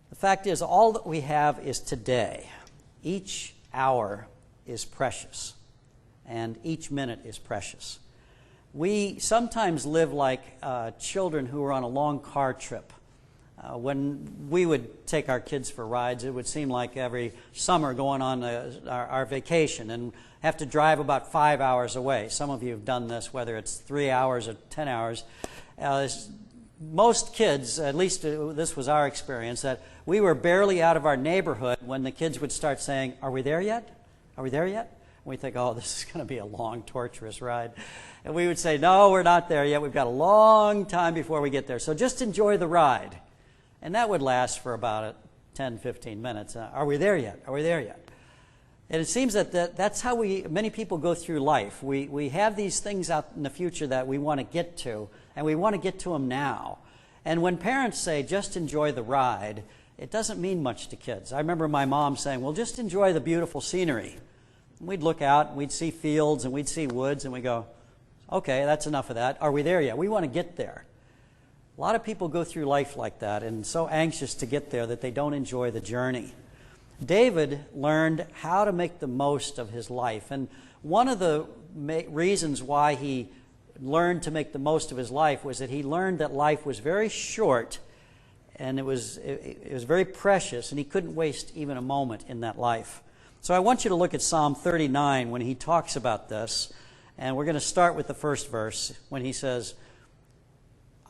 The fact is, all that we have is today. Each hour is precious, and each minute is precious. We sometimes live like children who are on a long car trip. When we would take our kids for rides, it would seem like every summer going on our vacation and have to drive about 5 hours away. Some of you have done this, whether it's 3 hours or 10 hours. Most kids, at least this was our experience, that we were barely out of our neighborhood when the kids would start saying, "Are we there yet? Are we there yet?" And we think, "Oh, this is going to be a long, torturous ride." And we would say, "No, we're not there yet. We've got a long time before we get there. So just enjoy the ride." And that would last for about 10, 15 minutes. Are we there yet? Are we there yet? And it seems that's how many people go through life. We have these things out in the future that we want to get to, and we want to get to them now. And when parents say, "Just enjoy the ride," it doesn't mean much to kids. I remember my mom saying, "Well, just enjoy the beautiful scenery." And we'd look out, and we'd see fields, and we'd see woods, and we go, "Okay, that's enough of that. Are we there yet? We want to get there." A lot of people go through life like that and so anxious to get there that they don't enjoy the journey. David learned how to make the most of his life. And one of the reasons why he learned to make the most of his life was that he learned that life was very short and it was very precious, and he couldn't waste even a moment in that life. So I want you to look at Psalm 39 when he talks about this. And we're going to start with the first verse when he says,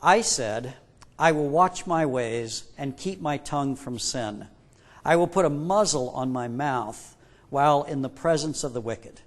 "I said, I will watch my ways and keep my tongue from sin. I will put a muzzle on my mouth while in the presence of the wicked."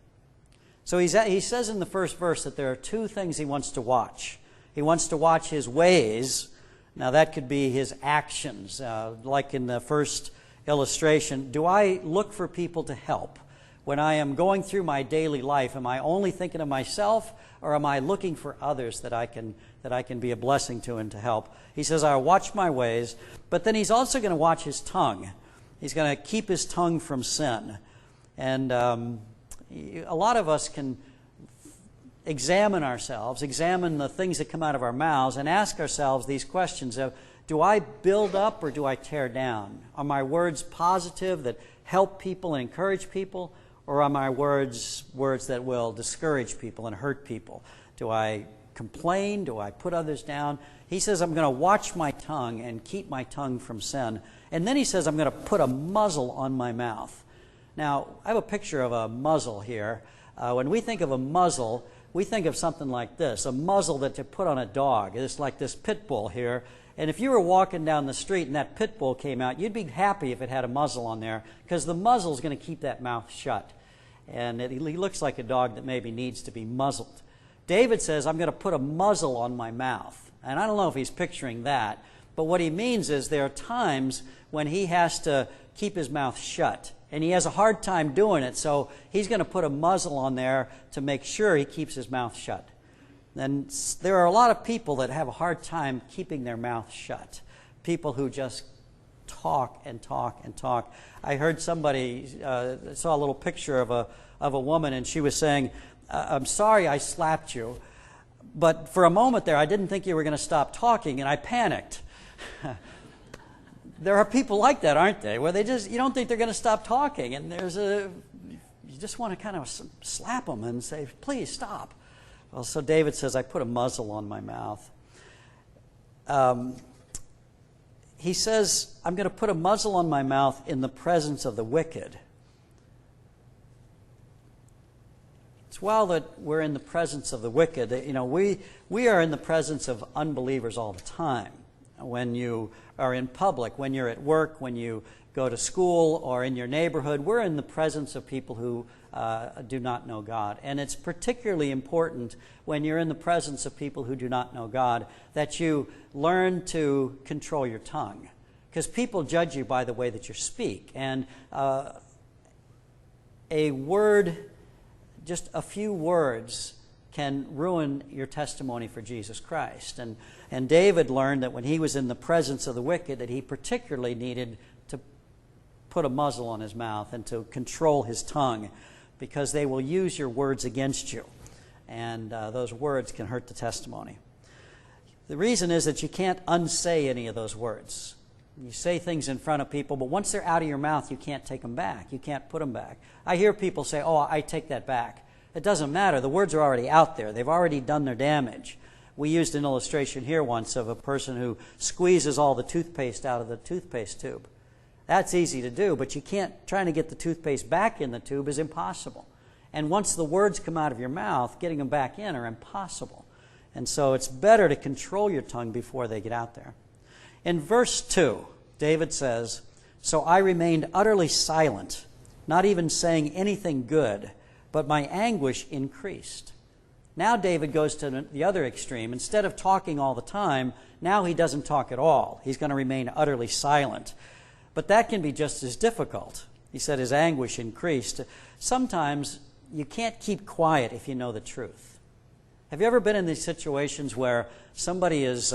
So he says in the first verse that there are two things he wants to watch. He wants to watch his ways. Now that could be his actions. Like in the first illustration, do I look for people to help? When I am going through my daily life, am I only thinking of myself, or am I looking for others that I can be a blessing to and to help? He says, "I'll watch my ways," but then he's also going to watch his tongue. He's going to keep his tongue from sin. And a lot of us can examine ourselves, examine the things that come out of our mouths, and ask ourselves these questions of, do I build up or do I tear down? Are my words positive that help people and encourage people? Or are my words that will discourage people and hurt people? Do I complain? Do I put others down? He says, I'm going to watch my tongue and keep my tongue from sin. And then he says, I'm going to put a muzzle on my mouth. Now, I have a picture of a muzzle here. When we think of a muzzle, we think of something like this, a muzzle that you put on a dog. It's like this pit bull here. And if you were walking down the street and that pit bull came out, you'd be happy if it had a muzzle on there, because the muzzle is going to keep that mouth shut. And he looks like a dog that maybe needs to be muzzled. David says, I'm going to put a muzzle on my mouth. And I don't know if he's picturing that, but what he means is there are times when he has to keep his mouth shut. And he has a hard time doing it, so he's going to put a muzzle on there to make sure he keeps his mouth shut. And there are a lot of people that have a hard time keeping their mouth shut. People who just talk and talk and talk. I heard somebody, saw a little picture of a woman, and she was saying, I'm sorry I slapped you, but for a moment there I didn't think you were going to stop talking, and I panicked. There are people like that, aren't they? Where you don't think they're going to stop talking, and you just want to kind of slap them and say, please stop. Well, so David says, I put a muzzle on my mouth. He says, I'm going to put a muzzle on my mouth in the presence of the wicked. It's while that we're in the presence of the wicked, we are in the presence of unbelievers all the time. When you are in public, when you're at work, when you go to school or in your neighborhood, we're in the presence of people who do not know God. And it's particularly important when you're in the presence of people who do not know God that you learn to control your tongue. Because people judge you by the way that you speak. And a word, just a few words, can ruin your testimony for Jesus Christ. And David learned that when he was in the presence of the wicked, that he particularly needed to put a muzzle on his mouth and to control his tongue, because they will use your words against you. And those words can hurt the testimony. The reason is that you can't unsay any of those words. You say things in front of people, but once they're out of your mouth, you can't take them back. You can't put them back. I hear people say, oh, I take that back. It doesn't matter. The words are already out there. They've already done their damage. We used an illustration here once of a person who squeezes all the toothpaste out of the toothpaste tube. That's easy to do, but you can't, trying to get the toothpaste back in the tube is impossible. And once the words come out of your mouth, getting them back in are impossible. And so it's better to control your tongue before they get out there. In verse 2, David says, "So I remained utterly silent, not even saying anything good, but my anguish increased." Now David goes to the other extreme. Instead of talking all the time, now he doesn't talk at all. He's going to remain utterly silent. But that can be just as difficult. He said his anguish increased. Sometimes you can't keep quiet if you know the truth. Have you ever been in these situations where somebody is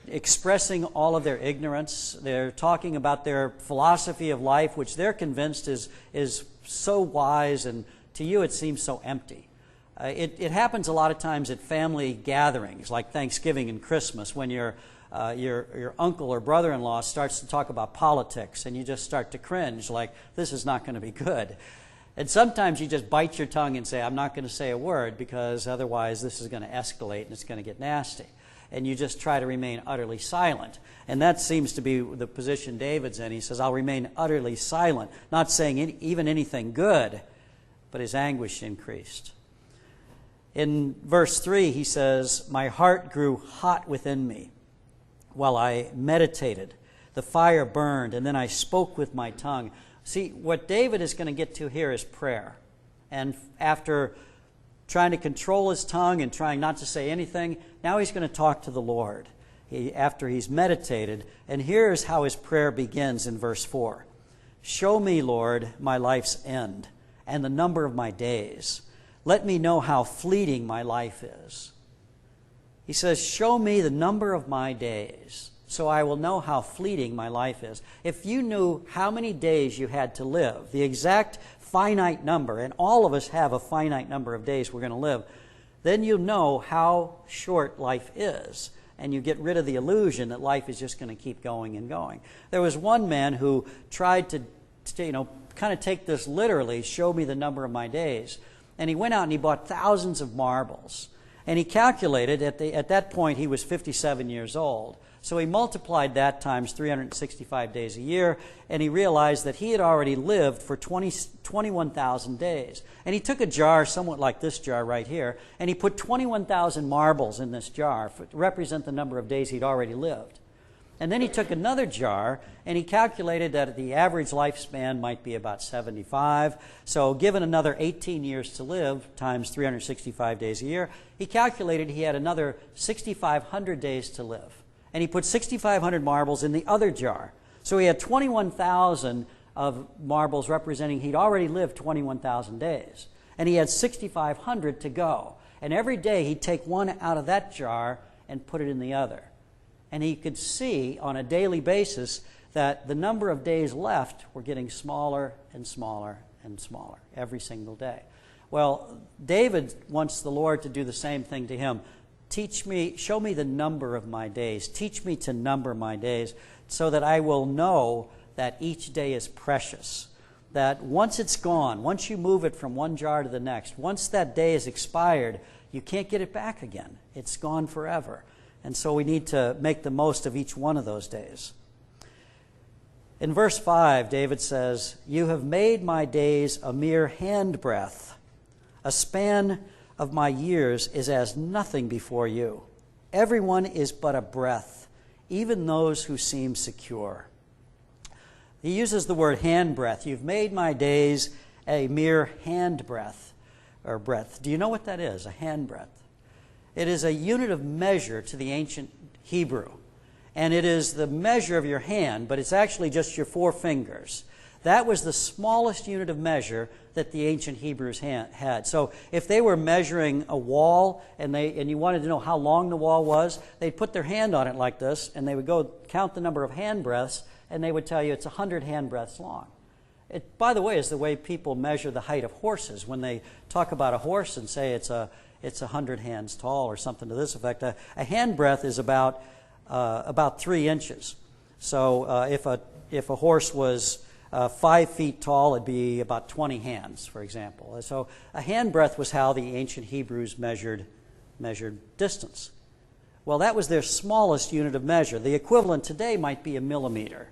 expressing all of their ignorance? They're talking about their philosophy of life, which they're convinced is so wise, and to you it seems so empty. It happens a lot of times at family gatherings like Thanksgiving and Christmas when your uncle or brother-in-law starts to talk about politics and you just start to cringe like, this is not going to be good. And sometimes you just bite your tongue and say, I'm not going to say a word because otherwise this is going to escalate and it's going to get nasty. And you just try to remain utterly silent. And that seems to be the position David's in. He says, I'll remain utterly silent, not saying even anything good, but his anguish increased. In verse 3, he says, my heart grew hot within me while I meditated. The fire burned, and then I spoke with my tongue. See, what David is going to get to here is prayer. And after trying to control his tongue and trying not to say anything, now he's going to talk to the Lord after he's meditated. And here's how his prayer begins in verse 4. Show me, Lord, my life's end and the number of my days. Let me know how fleeting my life is. He says, show me the number of my days, so I will know how fleeting my life is. If you knew how many days you had to live, the exact finite number, and all of us have a finite number of days we're going to live, then you know how short life is. And you get rid of the illusion that life is just going to keep going and going. There was one man who tried to kind of take this literally, show me the number of my days. And he went out and he bought thousands of marbles. And he calculated, at that point he was 57 years old. So he multiplied that times 365 days a year, and he realized that he had already lived for 21,000 days. And he took a jar, somewhat like this jar right here, and he put 21,000 marbles in this jar to represent the number of days he'd already lived. And then he took another jar, and he calculated that the average lifespan might be about 75. So given another 18 years to live, times 365 days a year, he calculated he had another 6,500 days to live. And he put 6,500 marbles in the other jar. So he had 21,000 of marbles representing he'd already lived 21,000 days. And he had 6,500 to go. And every day he'd take one out of that jar and put it in the other. And he could see on a daily basis that the number of days left were getting smaller and smaller and smaller every single day. Well, David wants the Lord to do the same thing to him. Show me the number of my days. Teach me to number my days so that I will know that each day is precious. That once it's gone, once you move it from one jar to the next, once that day is expired, you can't get it back again. It's gone forever. And so we need to make the most of each one of those days. In verse 5, David says, you have made my days a mere handbreadth. A span of my years is as nothing before you. Everyone is but a breath, even those who seem secure. He uses the word handbreadth. You've made my days a mere handbreadth, or breadth. Do you know what that is, a handbreadth? It is a unit of measure to the ancient Hebrew. And it is the measure of your hand, but it's actually just your 4 fingers. That was the smallest unit of measure that the ancient Hebrews had. So if they were measuring a wall and you wanted to know how long the wall was, they'd put their hand on it like this, and they would go count the number of handbreadths, and they would tell you it's 100 handbreadths long. It, by the way, is the way people measure the height of horses. When they talk about a horse and say it's 100 hands tall or something to this effect, a handbreadth is about 3 inches. So if a horse was 5 feet tall, it'd be about 20 hands, for example. So a handbreadth was how the ancient Hebrews measured distance. Well, that was their smallest unit of measure. The equivalent today might be a millimeter.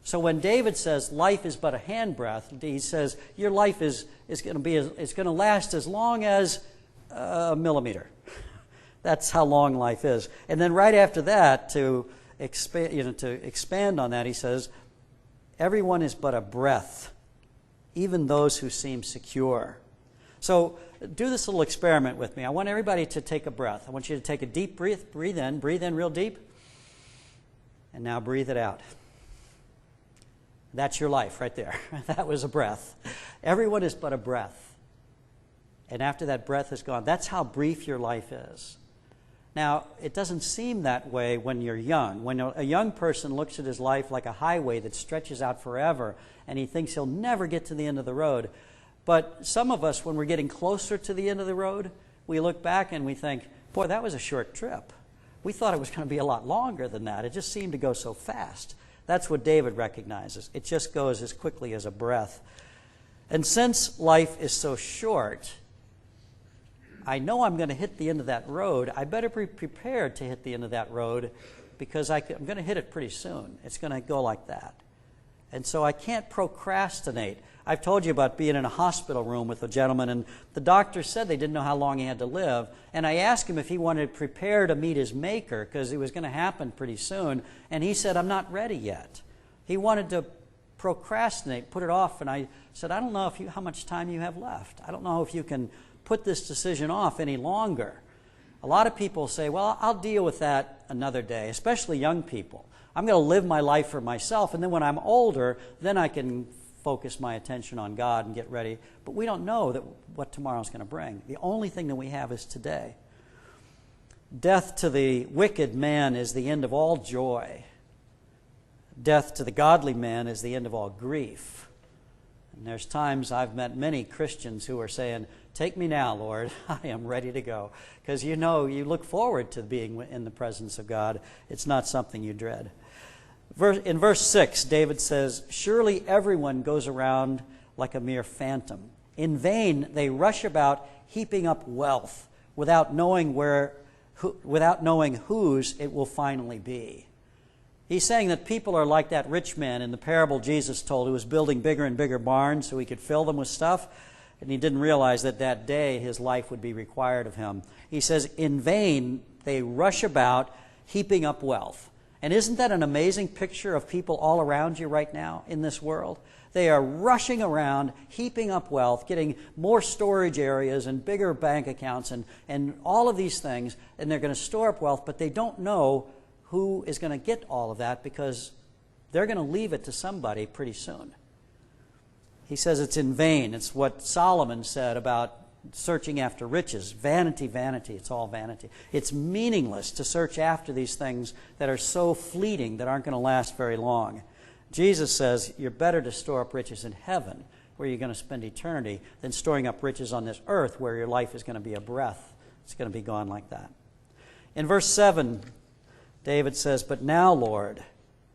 So when David says life is but a handbreadth, he says your life is going to last as long as a millimeter. That's how long life is. And then right after that, to expand on that, he says, everyone is but a breath, even those who seem secure. So do this little experiment with me. I want everybody to take a breath. I want you to take a deep breath. Breathe in real deep. And now breathe it out. That's your life right there. That was a breath. Everyone is but a breath. And after that breath is gone, that's how brief your life is. Now, it doesn't seem that way when you're young. When a young person looks at his life like a highway that stretches out forever, and he thinks he'll never get to the end of the road. But some of us, when we're getting closer to the end of the road, we look back and we think, boy, that was a short trip. We thought it was going to be a lot longer than that. It just seemed to go so fast. That's what David recognizes. It just goes as quickly as a breath. And since life is so short, I know I'm going to hit the end of that road. I better be prepared to hit the end of that road because I'm going to hit it pretty soon. It's going to go like that. And so I can't procrastinate. I've told you about being in a hospital room with a gentleman, and the doctor said they didn't know how long he had to live. And I asked him if he wanted to prepare to meet his maker because it was going to happen pretty soon. And he said, I'm not ready yet. He wanted to procrastinate, put it off. And I said, I don't know how much time you have left. I don't know if you can put this decision off any longer. A lot of people say, well, I'll deal with that another day, especially young people. I'm going to live my life for myself, and then when I'm older, then I can focus my attention on God and get ready. But we don't know what tomorrow's going to bring. The only thing that we have is today. Death to the wicked man is the end of all joy. Death to the godly man is the end of all grief. And there's times I've met many Christians who are saying, take me now, Lord. I am ready to go. Because you look forward to being in the presence of God. It's not something you dread. In verse 6, David says, surely everyone goes around like a mere phantom. In vain they rush about heaping up wealth without knowing whose it will finally be. He's saying that people are like that rich man in the parable Jesus told who was building bigger and bigger barns so he could fill them with stuff. And he didn't realize that day his life would be required of him. He says, in vain they rush about heaping up wealth. And isn't that an amazing picture of people all around you right now in this world? They are rushing around, heaping up wealth, getting more storage areas and bigger bank accounts and all of these things. And they're going to store up wealth, but they don't know who is going to get all of that because they're going to leave it to somebody pretty soon. He says it's in vain. It's what Solomon said about searching after riches. Vanity, vanity. It's all vanity. It's meaningless to search after these things that are so fleeting that aren't going to last very long. Jesus says you're better to store up riches in heaven where you're going to spend eternity than storing up riches on this earth where your life is going to be a breath. It's going to be gone like that. In verse 7, David says, but now, Lord,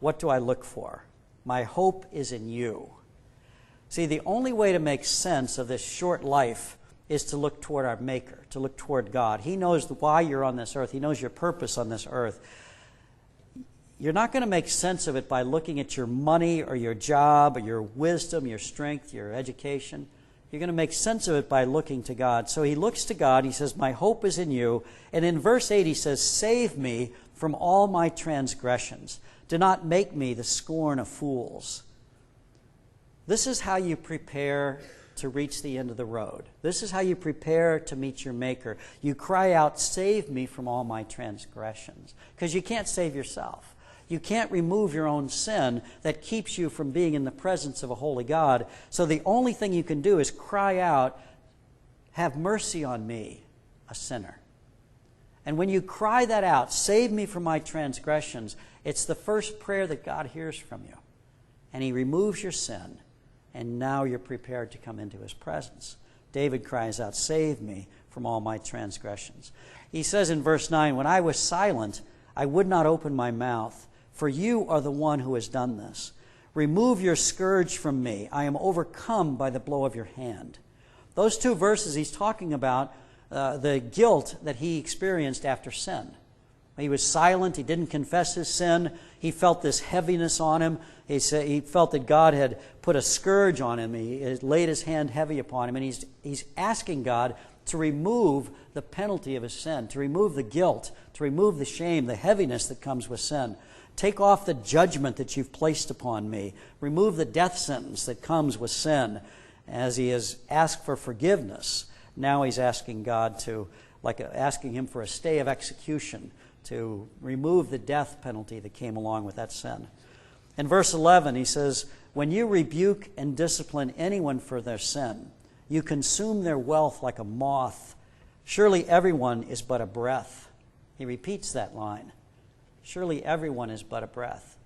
what do I look for? My hope is in you. See, the only way to make sense of this short life is to look toward our Maker, to look toward God. He knows why you're on this earth. He knows your purpose on this earth. You're not going to make sense of it by looking at your money or your job or your wisdom, your strength, your education. You're going to make sense of it by looking to God. So he looks to God. He says, my hope is in you. And in verse 8 he says, save me from all my transgressions. Do not make me the scorn of fools. This is how you prepare to reach the end of the road. This is how you prepare to meet your Maker. You cry out, save me from all my transgressions. Because you can't save yourself. You can't remove your own sin that keeps you from being in the presence of a holy God. So the only thing you can do is cry out, have mercy on me, a sinner. And when you cry that out, save me from my transgressions, it's the first prayer that God hears from you. And he removes your sin. And now you're prepared to come into his presence. David cries out, save me from all my transgressions. He says in verse 9, when I was silent, I would not open my mouth. for you are the one who has done this. Remove your scourge from me. I am overcome by the blow of your hand. Those two verses, he's talking about the guilt that he experienced after sin. He was silent. He didn't confess his sin. He felt this heaviness on him. He felt that God had put a scourge on him. He had laid his hand heavy upon him. And he's asking God to remove the penalty of his sin, to remove the guilt, to remove the shame, the heaviness that comes with sin. Take off the judgment that you've placed upon me. Remove the death sentence that comes with sin. As he has asked for forgiveness, now he's asking God to, asking him for a stay of execution, to remove the death penalty that came along with that sin. In verse 11, he says, when you rebuke and discipline anyone for their sin, you consume their wealth like a moth. Surely everyone is but a breath. He repeats that line. Surely everyone is but a breath.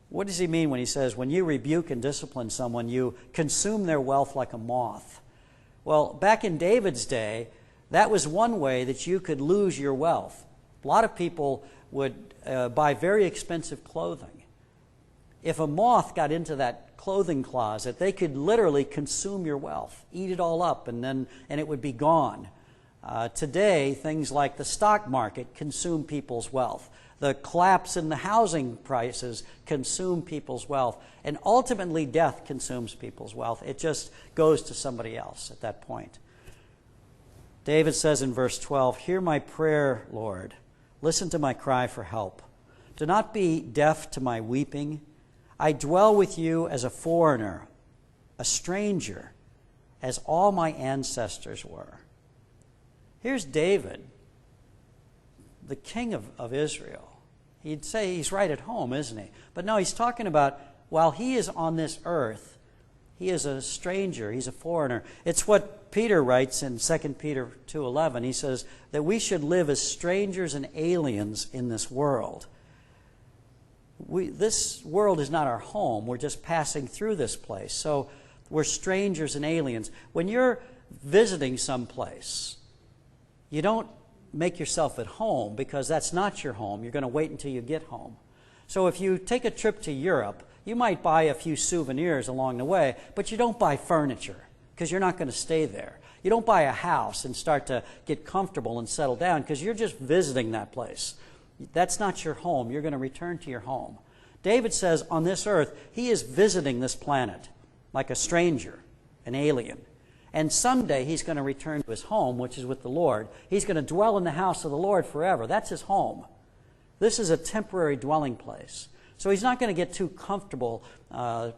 What does he mean when he says, when you rebuke and discipline someone, you consume their wealth like a moth? Well, back in David's day, that was one way that you could lose your wealth. A lot of people would buy very expensive clothing. If a moth got into that clothing closet, they could literally consume your wealth, eat it all up, and it would be gone. Today, things like the stock market consume people's wealth. The collapse in the housing prices consume people's wealth. And ultimately, death consumes people's wealth. It just goes to somebody else at that point. David says in verse 12, hear my prayer, Lord. Listen to my cry for help. Do not be deaf to my weeping. I dwell with you as a foreigner, a stranger, as all my ancestors were. Here's David, the king of Israel. He'd say he's right at home, isn't he? But no, he's talking about while he is on this earth, he is a stranger, he's a foreigner. It's what Peter writes in 2 Peter 2:11. He says that we should live as strangers and aliens in this world. This world is not our home. We're just passing through this place. So we're strangers and aliens. When you're visiting someplace, you don't make yourself at home because that's not your home. You're going to wait until you get home. So if you take a trip to Europe, you might buy a few souvenirs along the way, but you don't buy furniture because you're not going to stay there. You don't buy a house and start to get comfortable and settle down because you're just visiting that place. That's not your home. You're going to return to your home. David says on this earth, he is visiting this planet like a stranger, an alien. And someday he's going to return to his home, which is with the Lord. He's going to dwell in the house of the Lord forever. That's his home. This is a temporary dwelling place. So he's not going to get too comfortable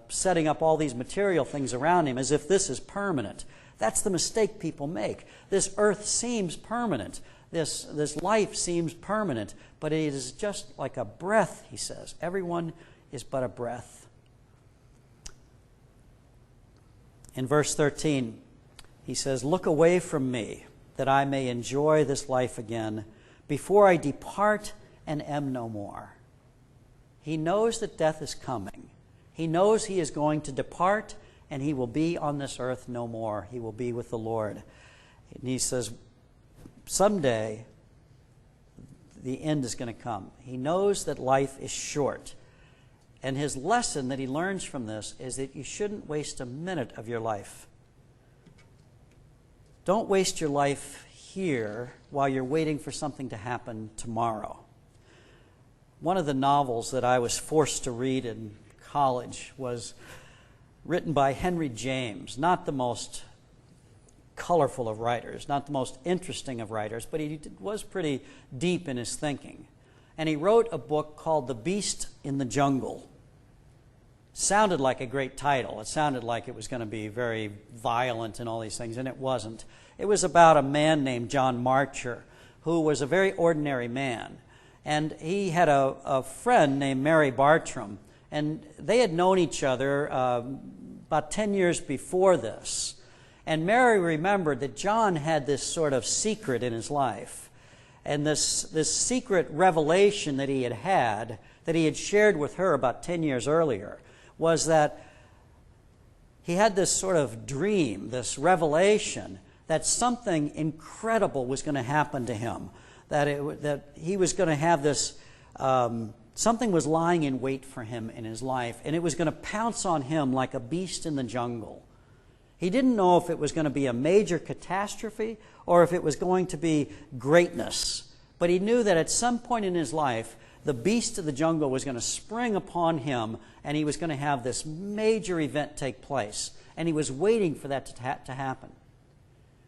setting up all these material things around him as if this is permanent. That's the mistake people make. This earth seems permanent. This life seems permanent, but it is just like a breath, he says. Everyone is but a breath. In verse 13, he says, look away from me, that I may enjoy this life again, before I depart and am no more. He knows that death is coming. He knows he is going to depart, and he will be on this earth no more. He will be with the Lord. And he says, someday, the end is going to come. He knows that life is short. And his lesson that he learns from this is that you shouldn't waste a minute of your life. Don't waste your life here while you're waiting for something to happen tomorrow. One of the novels that I was forced to read in college was written by Henry James, not the most colorful of writers, not the most interesting of writers, but he was pretty deep in his thinking. And he wrote a book called The Beast in the Jungle. Sounded like a great title. It sounded like it was going to be very violent and all these things, and it wasn't. It was about a man named John Marcher, who was a very ordinary man. And he had a friend named Mary Bartram, and they had known each other about 10 years before this. And Mary remembered that John had this sort of secret in his life. And this secret revelation that he had shared with her about 10 years earlier, was that he had this sort of dream, this revelation, that something incredible was going to happen to him, that he was going to have this Something was lying in wait for him in his life, and it was going to pounce on him like a beast in the jungle. He didn't know if it was going to be a major catastrophe or if it was going to be greatness. But he knew that at some point in his life, the beast of the jungle was going to spring upon him, and he was going to have this major event take place. And he was waiting for that to happen.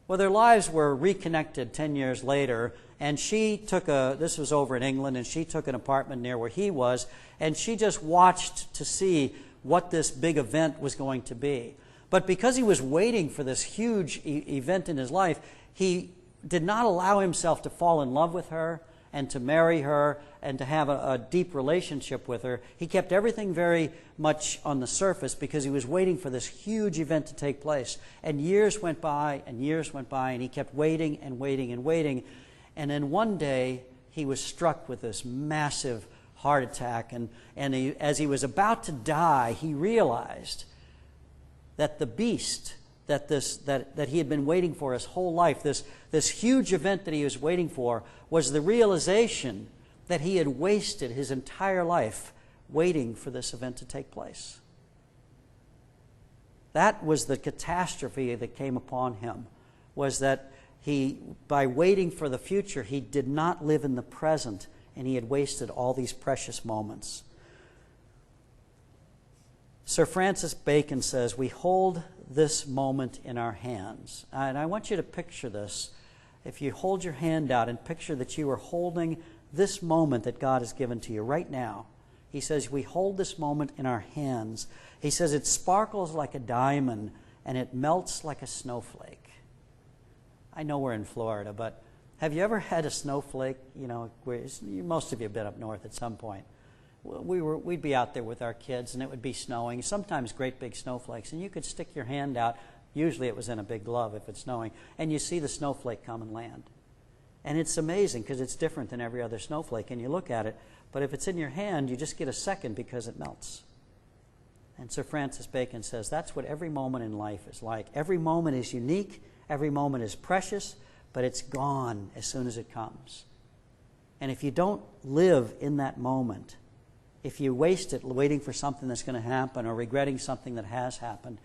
Well, their lives were reconnected 10 years later, and this was over in England, and she took an apartment near where he was, and she just watched to see what this big event was going to be. But because he was waiting for this huge event in his life, he did not allow himself to fall in love with her and to marry her and to have a deep relationship with her. He kept everything very much on the surface because he was waiting for this huge event to take place. And years went by and years went by, and he kept waiting and waiting and waiting. And then one day he was struck with this massive heart attack. And as he was about to die, he realized that the beast that he had been waiting for his whole life, this huge event that he was waiting for, was the realization that he had wasted his entire life waiting for this event to take place. That was the catastrophe that came upon him, was that by waiting for the future, he did not live in the present, and he had wasted all these precious moments. Sir Francis Bacon says, we hold this moment in our hands. And I want you to picture this. If you hold your hand out and picture that you are holding this moment that God has given to you right now. He says, we hold this moment in our hands. He says, it sparkles like a diamond and it melts like a snowflake. I know we're in Florida, but have you ever had a snowflake? Most of you have been up north at some point. We'd be out there with our kids, and it would be snowing, sometimes great big snowflakes, and you could stick your hand out. Usually it was in a big glove if it's snowing, and you see the snowflake come and land. And it's amazing because it's different than every other snowflake, and you look at it, but if it's in your hand, you just get a second because it melts. And Sir Francis Bacon says that's what every moment in life is like. Every moment is unique, every moment is precious, but it's gone as soon as it comes. And if you don't live in that moment, if you waste it waiting for something that's going to happen or regretting something that has happened,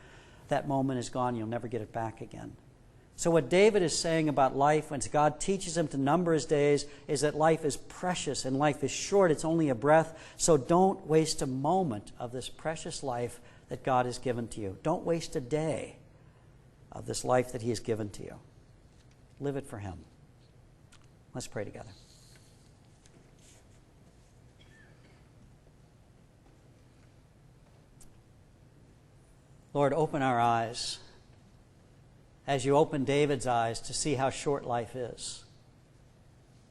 that moment is gone. You'll never get it back again. So what David is saying about life, when God teaches him to number his days, is that life is precious and life is short. It's only a breath. So don't waste a moment of this precious life that God has given to you. Don't waste a day of this life that he has given to you. Live it for him. Let's pray together. Lord, open our eyes as you open David's eyes to see how short life is.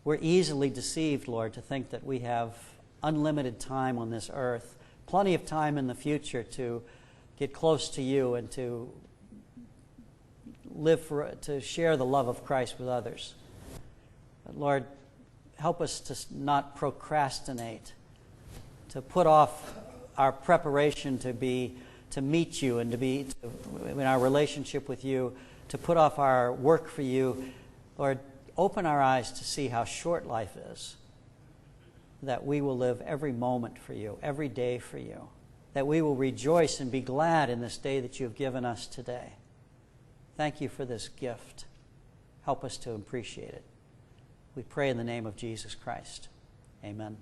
We're easily deceived, Lord, to think that we have unlimited time on this earth, plenty of time in the future to get close to you and to to share the love of Christ with others. But Lord, help us to not procrastinate, to put off our preparation to meet you and to be in our relationship with you, to put off our work for you. Lord, open our eyes to see how short life is, that we will live every moment for you, every day for you, that we will rejoice and be glad in this day that you have given us today. Thank you for this gift. Help us to appreciate it. We pray in the name of Jesus Christ. Amen.